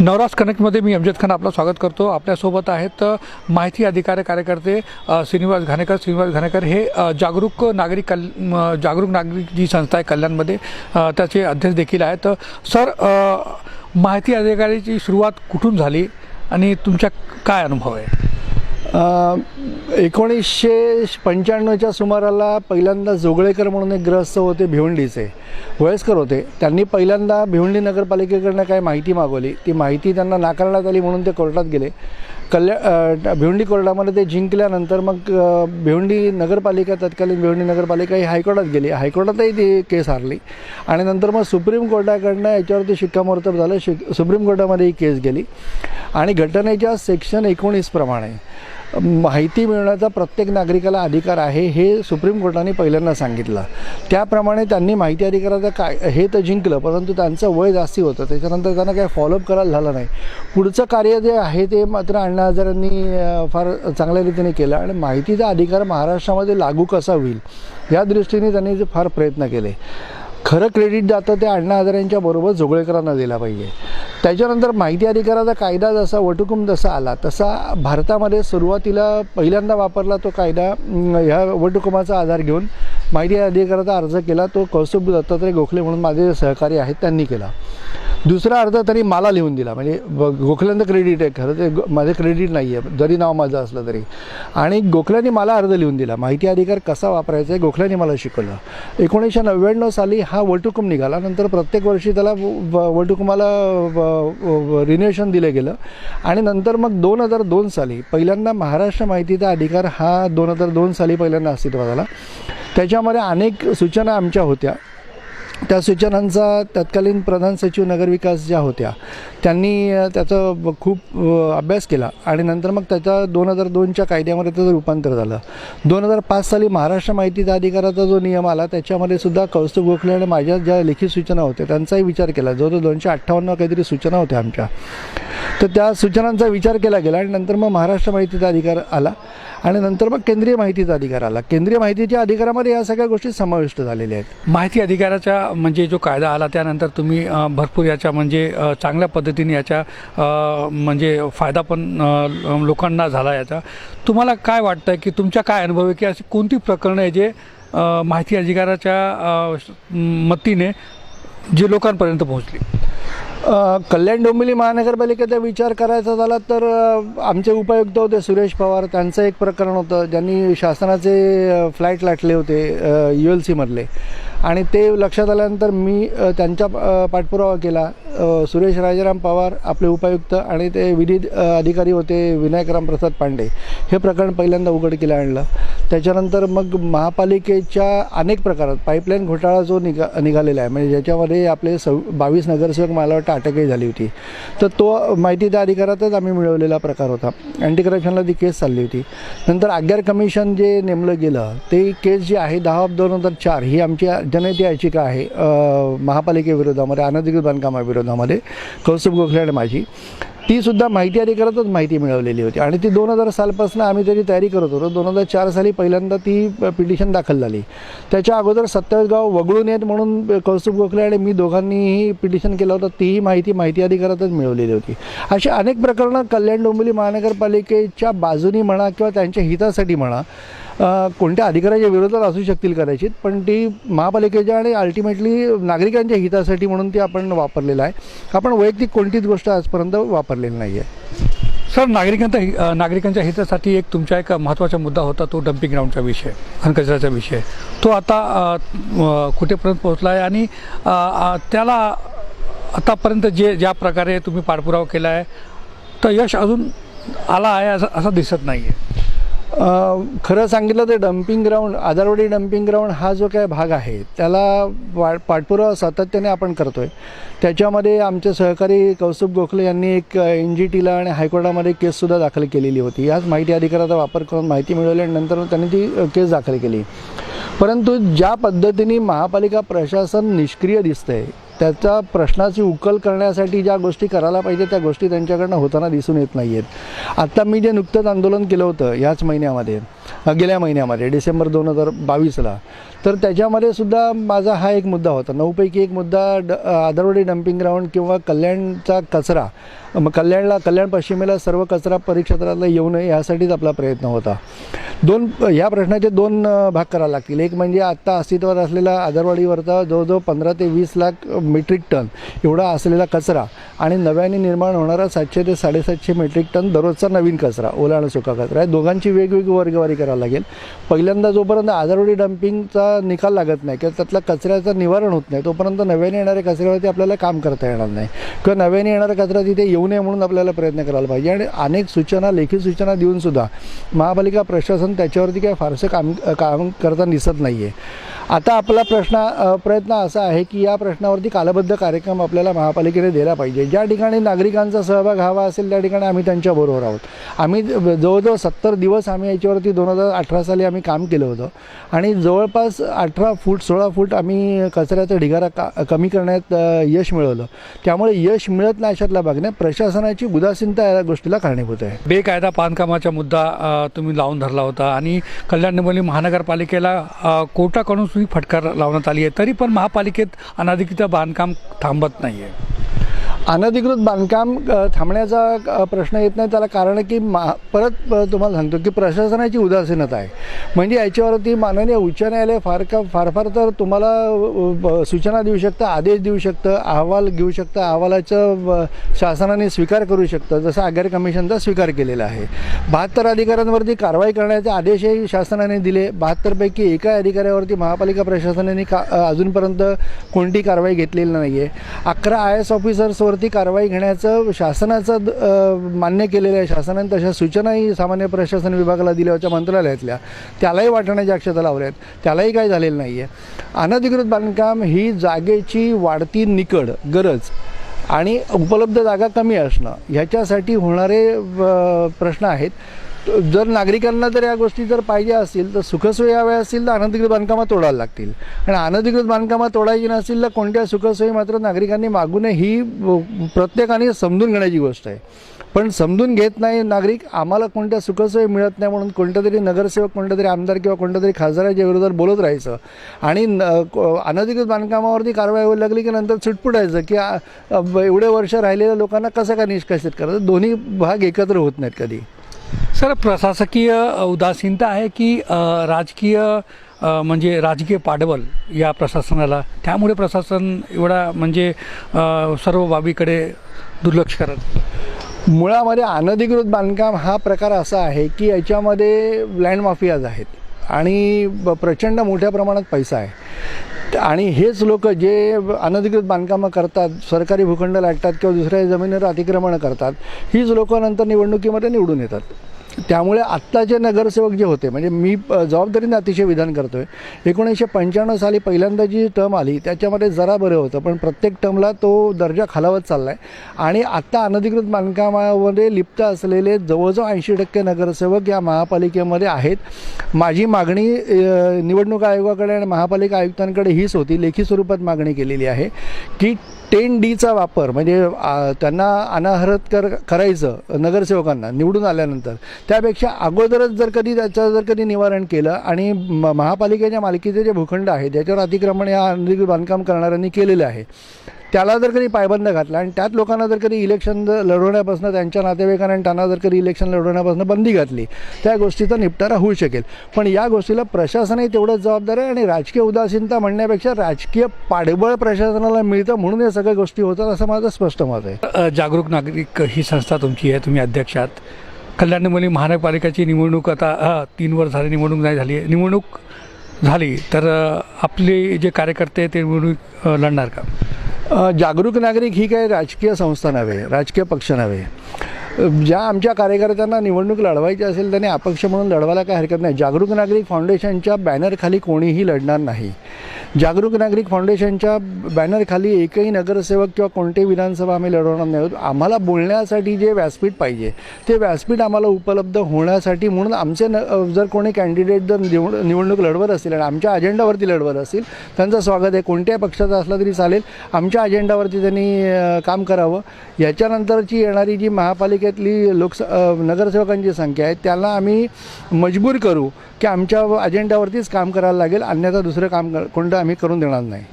नवराज कनेक्टमध्ये मी अमजद खान आपलं स्वागत करतो। आपल्यासोबत आहेत माहिती अधिकारी कार्यकर्ते श्रीनिवास घाणेकर हे जागरूक नागरिक जी संस्था आहे कल्याणमध्ये त्याचे अध्यक्ष देखील आहेत। सर, माहिती अधिकारीची सुरुवात कुठून झाली आणि तुमचा काय अनुभव आहे? 1995च्या सुमाराला पहिल्यांदा जोगळेकर म्हणून एक ग्रस्त होते, भिवंडीचे वयस्कर होते। त्यांनी पहिल्यांदा भिवंडी नगरपालिकेकडनं काय माहिती मागवली, ती माहिती त्यांना नाकारण्यात आली म्हणून ते कोर्टात गेले। भिवंडी कोर्टामध्ये ते जिंकल्यानंतर मग भिवंडी नगरपालिका, तत्कालीन भिवंडी नगरपालिका ही हायकोर्टात गेली। हायकोर्टातही ती केस हारली आणि नंतर मग सुप्रीम कोर्टाकडनं याच्यावरती शिक्कामोर्तब झालं। सुप्रीम कोर्टामध्ये ही केस गेली आणि घटनेच्या सेक्शन 19 प्रमाणे माहिती मिळवण्याचा प्रत्येक नागरिकाला अधिकार आहे हे सुप्रीम कोर्टाने पहिल्यांदा सांगितलं। त्याप्रमाणे त्यांनी माहिती अधिकाराचं काय हे तर जिंकलं, परंतु त्यांचं वय जास्ती होतं, त्याच्यानंतर त्यांना काय फॉलोअप करायला झालं नाही। पुढचं कार्य जे आहे ते मात्र अण्णा हजारेंनी फार चांगल्या रीतीने केलं आणि माहितीचा अधिकार महाराष्ट्रामध्ये लागू कसा होईल या दृष्टीने त्यांनी फार प्रयत्न केले। खरं क्रेडिट जातं ते अण्णा हजारेंच्या बरोबर जोगळेकरांना दिला पाहिजे। त्याच्यानंतर माहिती अधिकाराचा कायदा जसा वटहुकूम जसा आला तसा भारतामध्ये सुरुवातीला पहिल्यांदा वापरला तो कायदा ह्या वटहुकुमाचा आधार घेऊन माहिती अधिकाराचा अर्ज केला। तो कौस्तुभ दत्तात्रय गोखले म्हणून माझे सहकारी आहेत त्यांनी केला। दुसरा अर्ज तरी मला लिहून दिला, म्हणजे गोखल्यांचं क्रेडिट आहे, खरं ते माझे क्रेडिट नाही आहे जरी नाव माझं असलं तरी। आणि गोखल्यांनी मला अर्ज लिहून दिला, माहिती अधिकार कसा वापरायचा आहे गोखल्यांनी मला शिकवलं। 1999 साली हा वटहुकूम निघाला। नंतर प्रत्येक वर्षी त्याला वटहुकुमाला रिन्युएशन दिलं गेलं आणि नंतर मग 2002 साली पहिल्यांदा महाराष्ट्र माहितीचा अधिकार हा 2002 साली पहिल्यांदा अस्तित्वात आला। त्याच्यामध्ये अनेक सूचना आमच्या होत्या। त्या सूचनांचा तत्कालीन प्रधान सचिव नगरविकास ज्या होत्या त्यांनी त्याचा खूप अभ्यास केला आणि नंतर मग त्याचा 2002च्या कायद्यामध्ये त्याचं रूपांतर झालं। 2005 साली महाराष्ट्र माहितीचा अधिकाराचा जो नियम आला त्याच्यामध्ये सुद्धा कौस्तुभ गोखले आणि माझ्या ज्या लिखित सूचना होत्या त्यांचाही विचार केला। जवळजवळ 258 काहीतरी सूचना होत्या आमच्या, तर त्या सूचनांचा विचार केला गेला आणि नंतर मग महाराष्ट्र माहितीचा अधिकार आला आणि नंतर मग केंद्रीय माहितीचा अधिकार आला। केंद्रीय माहितीच्या अधिकारामध्ये या सगळ्या गोष्टी समाविष्ट झालेल्या आहेत। माहिती अधिकाराचा म्हणजे जो कायदा आला त्यानंतर तुम्ही भरपूर याचा म्हणजे चांगल्या पद्धतीने याचा म्हणजे फायदा पण लोकांना झाला याचा। तुम्हाला काय वाटतं की तुमचा काय अनुभव आहे की अशी कोणती प्रकरणं आहे जे माहिती अधिकाराच्या मतीने जे लोकांपर्यंत पोहोचली? कल्याण डोंबिवली महानगरपालिकेचा विचार करायचा झाला तर आमचे उपायुक्त होते सुरेश पवार, त्यांचं एक प्रकरण होतं ज्यांनी शासनाचे फ्लॅट लाटले होते ULC मधले आणि ते लक्षात आल्यानंतर मी त्यांचा पाठपुरावा केला। सुरेश राजाराम पवार आपले उपायुक्त आणि ते विधी अधिकारी होते विनायकराम प्रसाद पांडे, हे प्रकरण पहिल्यांदा उघडकीला आणलं। त्याच्यानंतर मग महापालिकेच्या अनेक प्रकारात पाईपलाईन घोटाळा जो निघालेला आहे, म्हणजे ज्याच्यामध्ये आपले 22 नगरसेवक मला वाटतं अटकही झाली होती, तर तो माहितीच्या अधिकारातच आम्ही मिळवलेला प्रकार होता। अँटी करप्शनला ती केस चालली होती। नंतर आग्यार कमिशन जे नेमलं गेलं ते केस जी आहे 10/2004 ही आमची जनहित याचिका आहे महापालिकेविरोधामध्ये अनधिकृत बांधकामाविरोधामध्ये कौस्तुभ गोखले आणि माझी, ती सुद्धा माहिती अधिकारातच माहिती मिळवलेली होती आणि ती 2000 सालपासून आम्ही त्याची तयारी करत होतो। 2004 साली पहिल्यांदा ती पिटिशन दाखल झाली। त्याच्या अगोदर 27 गाव वगळून येत म्हणून कौस्तुभ गोखले आणि मी दोघांनीही पिटिशन केलं होतं, तीही माहिती अधिकारातच मिळवलेली होती। अशी अनेक प्रकरणं कल्याण डोंबिवली महानगरपालिकेच्या बाजूनी म्हणा किंवा त्यांच्या हितासाठी म्हणा कोणत्या अधिकाऱ्याच्या विरोधात असू शकतील कदाचित, पण ती महापालिकेच्या आणि अल्टिमेटली नागरिकांच्या हितासाठी म्हणून ती आपण वापरलेलं आहे। आपण वैयक्तिक कोणतीच गोष्ट आजपर्यंत वापरलेली नाही आहे। सर, नागरिकांच्या हितासाठी एक तुमचा एक महत्त्वाचा मुद्दा होता तो डम्पिंग ग्राउंडचा विषय, घनकचऱ्याचा विषय, तो आता कुठेपर्यंत पोहोचला आहे आणि त्याला आतापर्यंत ज्या प्रकारे तुम्ही पाठपुरावा केला आहे तर यश अजून आला आहे असं दिसत नाही आहे? खरं सांगितलं तर dumping ground, Adharwadi dumping ground हा जो काय भाग आहे त्याला पाठपुरावा सातत्याने आपण करतो आहे। त्याच्यामध्ये आमचे सहकारी कौस्तुभ गोखले यांनी एक NGTला आणि हायकोर्टामध्ये केससुद्धा दाखल केलेली होती। याच माहिती अधिकाराचा वापर करून माहिती मिळवली आणि नंतर त्यांनी ती केस दाखल केली। परंतु ज्या पद्धतीने महापालिका प्रशासन निष्क्रिय दिसतंय त्याचा प्रश्नाची उकल करण्यासाठी ज्या गोष्टी करायला पाहिजे त्या गोष्टी त्यांच्याकडनं होताना दिसून येत नाही आहेत। आत्ता मी जे नुकतंच आंदोलन केलं होतं याच महिन्यामध्ये गेल्या महिन्यामध्ये डिसेंबर 2022ला. तर त्याच्यामध्ये सुद्धा माझा हा एक मुद्दा होता. 9पैकी एक मुद्दा आदरवडी डम्पिंग ग्राउंड किंवा कल्याणचा कचरा, कल्याण पश्चिमेला सर्व कचरा परिक्षेत्राला येऊ नये यासाठीच आपला प्रयत्न होता. ह्या प्रश्नाचे 2 भाग करावे लागतील. एक म्हणजे आत्ता अस्तित्वात असलेला आदरवाडीवरचा जवळजवळ 15 ते 20 लाख मेट्रिक टन एवढा असलेला कचरा आणि नव्याने निर्माण होणारा 700 ते 750 मेट्रिक टन दररोजचा नवीन कचरा, ओला आणि सुका कचरा, या दोघांची वेगवेगळी वर्गवारी करावी लागेल. पहिल्यांदा जोपर्यंत आदरवाडी डम्पिंगचा निकाल लागत नाही किंवा त्यातल्या कचऱ्याचं निवारण होत नाही तोपर्यंत नव्याने येणाऱ्या कचऱ्यावरती आपल्याला काम करता येणार नाही किंवा नव्याने येणारा कचरा तिथे येऊ नये म्हणून आपल्याला प्रयत्न करायला पाहिजे. आणि अनेक सूचना, लेखी सूचना देऊनसुद्धा महापालिका प्रशासन त्याच्यावरती काही फारसं काम करताना दिसत नाही आहे. आता आपला प्रयत्न असा आहे की या प्रश्नावरती कालबद्ध कार्यक्रम आपल्याला महापालिकेने दिला पाहिजे. ज्या ठिकाणी नागरिकांचा सहभाग हवा असेल त्या ठिकाणी आम्ही त्यांच्याबरोबर आहोत. आम्ही जवळजवळ 70 दिवस आम्ही याच्यावरती 2018 साली आम्ही काम केलं होतं आणि जवळपास 16 फूट आम्ही कचऱ्याचा ढिगारा कमी करण्यात यश मिळवलं. त्यामुळे यश मिळत नाही अशातला भाग नाही, प्रशासनाची उदासीनता या गोष्टीला कारणीभूत आहे. बेकायदा बांधकामाचा मुद्दा तुम्ही लावून धरला होता आणि कल्याण डोंबिवली महानगरपालिकेला कोर्टाकडून सुद्धा फटकार लावण्यात आली आहे, तरी पण महापालिकेत अनधिकृत बांधकाम थांबत नाही आहे. अनधिकृत बांधकाम थांबण्याचा प्रश्न येत नाही. त्याला कारण की परत तुम्हाला सांगतो की प्रशासनाची उदासीनता आहे. म्हणजे याच्यावरती माननीय उच्च न्यायालय फार तर तुम्हाला सूचना देऊ शकतं, आदेश देऊ शकतं, अहवाल घेऊ शकतं, अहवालाचं शासनाने स्वीकार करू शकतं, जसं आगार कमिशनचा स्वीकार केलेला आहे. 72 अधिकाऱ्यांवरती कारवाई करण्याचे आदेशही शासनाने दिले. 72 पैकी एका अधिकाऱ्यावरती महापालिका प्रशासनाने अजूनपर्यंत कोणती कारवाई घेतलेली नाही आहे. 11 IAS ऑफिसर्सवर ती कारवाई घेण्याचं शासनाचं मान्य केलेलं आहे. शासनाने तशा सूचनाही सामान्य प्रशासन विभागाला दिल्या होत्या मंत्रालयातल्या, त्यालाही वाटण्याच्या अक्षता लावल्या आहेत, त्यालाही काही झालेलं नाही आहे. अनधिकृत बांधकाम ही जागेची वाढती निकड, गरज आणि उपलब्ध जागा कमी असणं ह्याच्यासाठी होणारे प्रश्न आहेत. जर नागरिकांना जर या गोष्टी जर पाहिजे असतील तर सुखसोयी हव्या असतील तर अनधिकृत बांधकामं तोडायला लागतील आणि अनधिकृत बांधकामं तोडायची नसतील तर कोणत्या सुखसोयी मात्र नागरिकांनी मागू नये ही प्रत्येकाने समजून घेण्याची गोष्ट आहे. पण समजून घेत नाही नागरिक. आम्हाला कोणत्या सुखसोयी मिळत नाही म्हणून कोणत्या तरी नगरसेवक, कोणत्या तरी आमदार किंवा कोणत्या तरी खासदाराच्या विरोधात बोलत राहायचं आणि अनधिकृत बांधकामावरती कारवाई व्हायला लागली की नंतर सुटपुटायचं की एवढे वर्ष राहिलेल्या लोकांना कसं काय निष्कासित करायचं. दोन्ही भाग एकत्र होत नाहीत कधी. सर, प्रशासकीय उदासीनता आहे की राजकीय म्हणजे राजकीय पाठबळ या प्रशासनाला, त्यामुळे प्रशासन एवढा म्हणजे सर्व बाबीकडे दुर्लक्ष करत? मुळामध्ये अनधिकृत बांधकाम हा प्रकार असा आहे की याच्यामध्ये लँड माफियाज आहेत आणि प्रचंड मोठ्या प्रमाणात पैसा आहे आणि हेच लोक जे अनधिकृत बांधकामं करतात, सरकारी भूखंड लाटतात किंवा दुसऱ्या जमिनीवर अतिक्रमणं करतात, हीच लोक नंतर निवडणुकीमध्ये निवडून येतात. त्यामुळे आत्ताचे नगरसेवक जे होते, म्हणजे मी जबाबदारीने अतिशय विधान करतो आहे, 1995 साली पहिल्यांदा जी टर्म आली त्याच्यामध्ये जरा बरं होतं, पण प्रत्येक टर्मला तो दर्जा खालावत चालला आहे आणि आत्ता अनधिकृत बांधकामामध्ये लिप्त असलेले जवळजवळ 80% नगरसेवक या महापालिकेमध्ये आहेत. माझी मागणी निवडणूक आयोगाकडे आणि महापालिका आयुक्तांकडे हीच होती, लेखी स्वरूपात मागणी केलेली आहे की 10D वापर म्हणजे त्यांना अनाहरत करायचं नगरसेवकांना निवडून आल्यानंतर, त्यापेक्षा अगोदरच जर कधी निवारण केलं आणि महापालिकेच्या मालकीचे जे भूखंड आहे ज्याच्यावर अतिक्रमण या अनधिकृत बांधकाम करणाऱ्यांनी केलेलं आहे त्याला जर कधी पायबंद घातला आणि त्यात लोकांना जर कधी इलेक्शन लढवण्यापासून, त्यांच्या नातेवाईकांना आणि त्यांना जर कधी इलेक्शन लढवण्यापासून बंदी घातली, त्या गोष्टीचा निपटारा होऊ शकेल. पण या गोष्टीला प्रशासनही तेवढंच जबाबदार आहे आणि राजकीय उदासीनता म्हणण्यापेक्षा राजकीय पाठबळ प्रशासनाला मिळतं म्हणून या सगळ्या गोष्टी होतात असं माझं स्पष्ट मत आहे. जागरूक नागरिक ही संस्था तुमची आहे, तुम्ही अध्यक्ष आहात. कल्याण डोंबिवली महानगरपालिकेची निवडणूक आता 3 वर्ष झाली, निवडणूक नाही झाली आहे. निवडणूक झाली तर आपले जे कार्यकर्ते ते निवडणूक लढणार का? जागरूक नागरिक ही काही राजकीय संस्था नव्हे, राजकीय पक्ष नव्हे. ज्या आमच्या कार्यकर्त्यांना निवडणूक लढवायची असेल त्यांनी अपक्ष म्हणून लढवायला काही हरकत नाही. जागरूक नागरिक फाउंडेशनच्या बॅनरखाली कोणीही लढणार नाही. जागरूक नागरिक फाउंडेशनच्या बॅनरखाली एकही नगरसेवक किंवा कोणतेही विधानसभा आम्ही लढवणार नाही. आम्हाला बोलण्यासाठी जे व्यासपीठ पाहिजे ते व्यासपीठ आम्हाला उपलब्ध होण्यासाठी म्हणून आमचे जर कोणी कॅन्डिडेट जर निवडणूक लढवत असतील आणि आमच्या अजेंडावरती लढवत असतील त्यांचं स्वागत आहे. कोणत्याही पक्षाचा असला तरी चालेल, आमच्या अजेंडावरती त्यांनी काम करावं. याच्यानंतरची येणारी जी महापालिका नगरपालिकेतली नगरसेवकांची संख्या आहे त्याला आम्ही मजबूर करू की आमच्या अजेंड्यावरतीच काम करायला लागेल, अन्यथा दुसरं काम कोणतं आम्ही करून देणार नाही.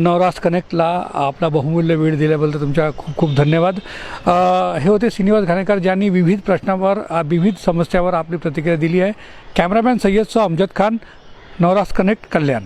नवरास कनेक्टला आपला बहुमूल्य वेळ दिल्याबद्दल तुमच्या खूप खूप धन्यवाद. हे होते श्रीनिवास घाणेकर ज्यांनी विविध प्रश्नावर विविध समस्यावर आपली प्रतिक्रिया दिली आहे. कॅमेरामॅन सय्यदसह अमजद खान, नवरास कनेक्ट, कल्याण.